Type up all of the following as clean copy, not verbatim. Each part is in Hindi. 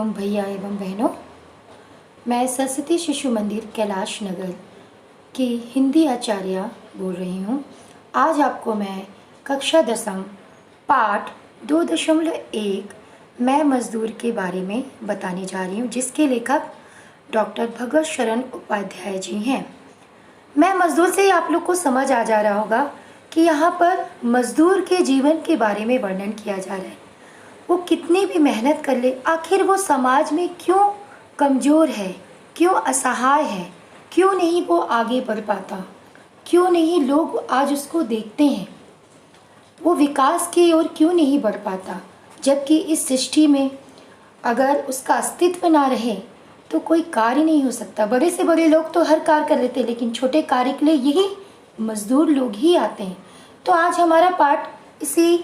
हरिओम भैया एवं बहनों। मैं सरस्वती शिशु मंदिर कैलाश नगर की हिंदी आचार्य बोल रही हूँ। आज आपको मैं कक्षा 10 पाठ 2.1 मैं मज़दूर के बारे में बताने जा रही हूँ, जिसके लेखक डॉक्टर भगत शरण उपाध्याय जी हैं। मैं मज़दूर से आप लोग को समझ आ जा रहा होगा कि यहाँ पर मज़दूर के जीवन के बारे में वर्णन किया जा रहा है। वो कितनी भी मेहनत कर ले, आखिर वो समाज में क्यों कमज़ोर है, क्यों असहाय है, क्यों नहीं वो आगे बढ़ पाता, क्यों नहीं लोग आज उसको देखते हैं, वो विकास की ओर क्यों नहीं बढ़ पाता। जबकि इस सृष्टि में अगर उसका अस्तित्व ना रहे तो कोई कार्य नहीं हो सकता। बड़े से बड़े लोग तो हर कार्य कर लेते हैं, लेकिन छोटे कार्य के लिए यही मज़दूर लोग ही आते हैं। तो आज हमारा पाठ इसी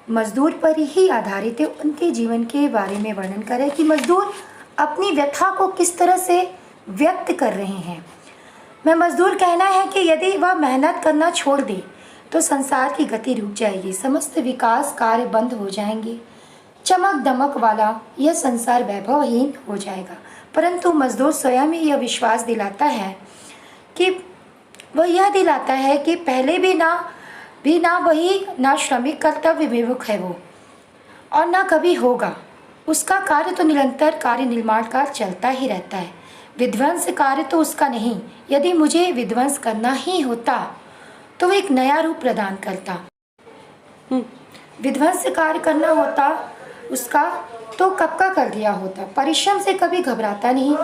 मज़दूर पर ही आधारित है, उनके जीवन के बारे में वर्णन करें कि मज़दूर अपनी व्यथा को किस तरह से व्यक्त कर रहे हैं। मैं मज़दूर कहना है कि यदि वह मेहनत करना छोड़ दे तो संसार की गति रुक जाएगी, समस्त विकास कार्य बंद हो जाएंगे, चमक दमक वाला यह संसार वैभवहीन हो जाएगा। परंतु मज़दूर स्वयं ही यह विश्वास दिलाता है कि पहले भी ना वही ना श्रमिक कर्तव्य विमुख है वो, और ना कभी होगा। उसका कार्य तो निरंतर कार्य निर्माण का चलता ही रहता है। विध्वंस कार्य तो उसका नहीं। यदि मुझे विध्वंस करना ही होता तो वो एक नया रूप प्रदान करता। विध्वंस कार्य करना होता उसका तो कब का कर दिया होता। परिश्रम से कभी घबराता नहीं,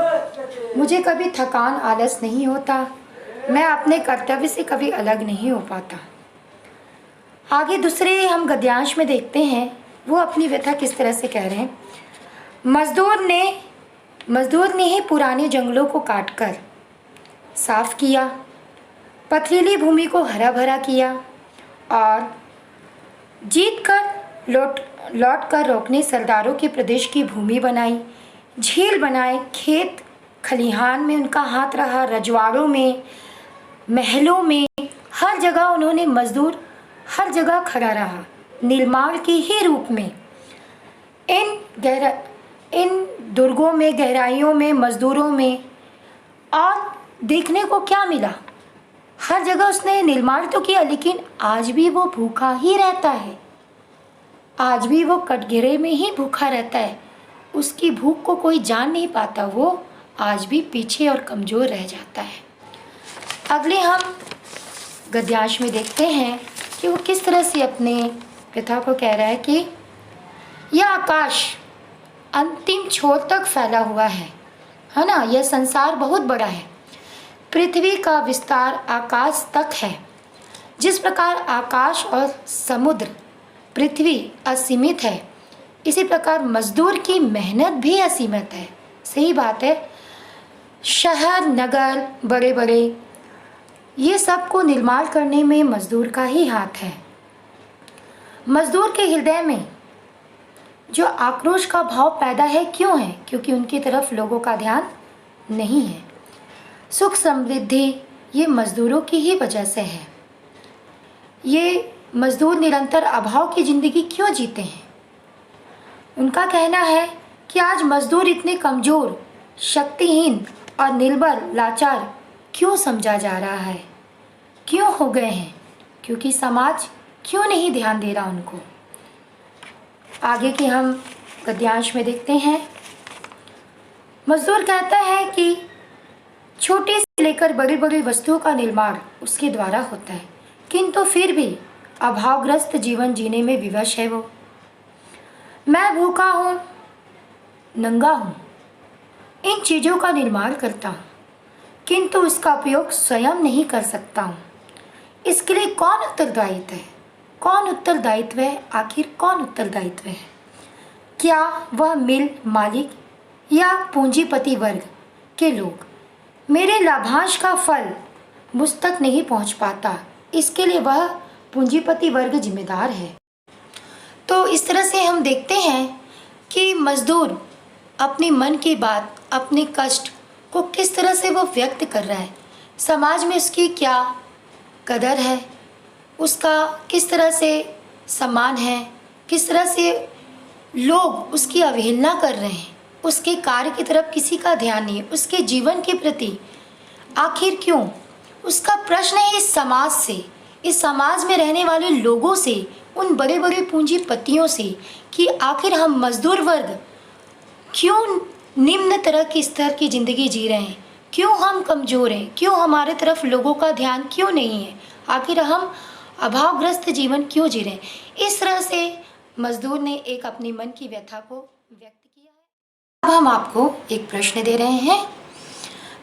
मुझे कभी थकान आलस नहीं होता, मैं अपने कर्तव्य से कभी अलग नहीं हो पाता। आगे दूसरे हम गद्यांश में देखते हैं, वो अपनी व्यथा किस तरह से कह रहे हैं। मजदूर ने ही पुराने जंगलों को काटकर साफ किया, पथरीली भूमि को हरा भरा किया और जीत कर लौट कर रोकने सरदारों के प्रदेश की भूमि बनाई, झील बनाए, खेत खलिहान में उनका हाथ रहा, रजवाड़ों में, महलों में, हर जगह उन्होंने मजदूर हर जगह खड़ा रहा, निर्माण के ही रूप में। इन दुर्गों में, गहराइयों में, मजदूरों में, और देखने को क्या मिला? हर जगह उसने निर्माण तो किया, लेकिन आज भी वो भूखा ही रहता है। आज भी वो कटघरे में ही भूखा रहता है। उसकी भूख को कोई जान नहीं पाता, वो आज भी पीछे और कमज़ोर रह जाता है। अगले हम गद्यांश में देखते हैं कि वो किस तरह से अपने पिता को कह रहा है कि यह आकाश अंतिम छोर तक फैला हुआ है ना। यह संसार बहुत बड़ा है, पृथ्वी का विस्तार आकाश तक है। जिस प्रकार आकाश और समुद्र, पृथ्वी असीमित है, इसी प्रकार मजदूर की मेहनत भी असीमित है। सही बात है, शहर नगर बड़े बड़े ये सब को निर्माण करने में मजदूर का ही हाथ है। मजदूर के हृदय में जो आक्रोश का भाव पैदा है, क्यों है? क्योंकि उनकी तरफ लोगों का ध्यान नहीं है। सुख समृद्धि ये मजदूरों की ही वजह से है। ये मजदूर निरंतर अभाव की ज़िंदगी क्यों जीते हैं? उनका कहना है कि आज मजदूर इतने कमज़ोर, शक्तिहीन और निर्बल, लाचार क्यों समझा जा रहा है, क्यों हो गए हैं? क्योंकि समाज क्यों नहीं ध्यान दे रहा उनको। आगे के हम गद्यांश में देखते हैं। मजदूर कहता है कि छोटी से लेकर बड़ी बड़ी वस्तुओं का निर्माण उसके द्वारा होता है, किंतु फिर भी अभावग्रस्त जीवन जीने में विवश है वो। मैं भूखा हूँ, नंगा हूँ, इन चीज़ों का निर्माण करता हूँ, किंतु इसका उपयोग स्वयं नहीं कर सकता हूँ। इसके लिए कौन उत्तरदायित्व है? आखिर कौन उत्तरदायित्व है? क्या वह मिल मालिक या पूंजीपति वर्ग के लोग? मेरे लाभांश का फल मुझ तक नहीं पहुँच पाता, इसके लिए वह पूंजीपति वर्ग जिम्मेदार है। तो इस तरह से हम देखते हैं कि मजदूर अपने मन की बात, अपने कष्ट को किस तरह से वो व्यक्त कर रहा है। समाज में उसकी क्या कदर है, उसका किस तरह से सम्मान है, किस तरह से लोग उसकी अवहेलना कर रहे हैं। उसके कार्य की तरफ किसी का ध्यान नहीं, उसके जीवन के प्रति आखिर क्यों? उसका प्रश्न है इस समाज से, इस समाज में रहने वाले लोगों से, उन बड़े बड़े पूंजीपतियों से कि आखिर हम मजदूर वर्ग क्यों निम्न तरह की स्तर की ज़िंदगी जी रहे हैं, क्यों हम कमज़ोर हैं, क्यों हमारे तरफ लोगों का ध्यान क्यों नहीं है, आखिर हम अभावग्रस्त जीवन क्यों जी रहे हैं। इस तरह से मजदूर ने एक अपनी मन की व्यथा को व्यक्त किया है। अब हम आपको एक प्रश्न दे रहे हैं।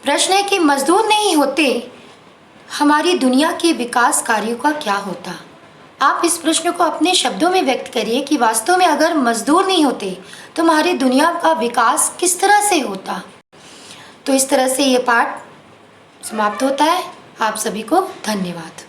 प्रश्न है कि मजदूर नहीं होते हमारी दुनिया के विकास कार्यों का क्या होता। आप इस प्रश्न को अपने शब्दों में व्यक्त करिए कि वास्तव में अगर मजदूर नहीं होते तो हमारी दुनिया का विकास किस तरह से होता। तो इस तरह से ये पाठ समाप्त होता है। आप सभी को धन्यवाद।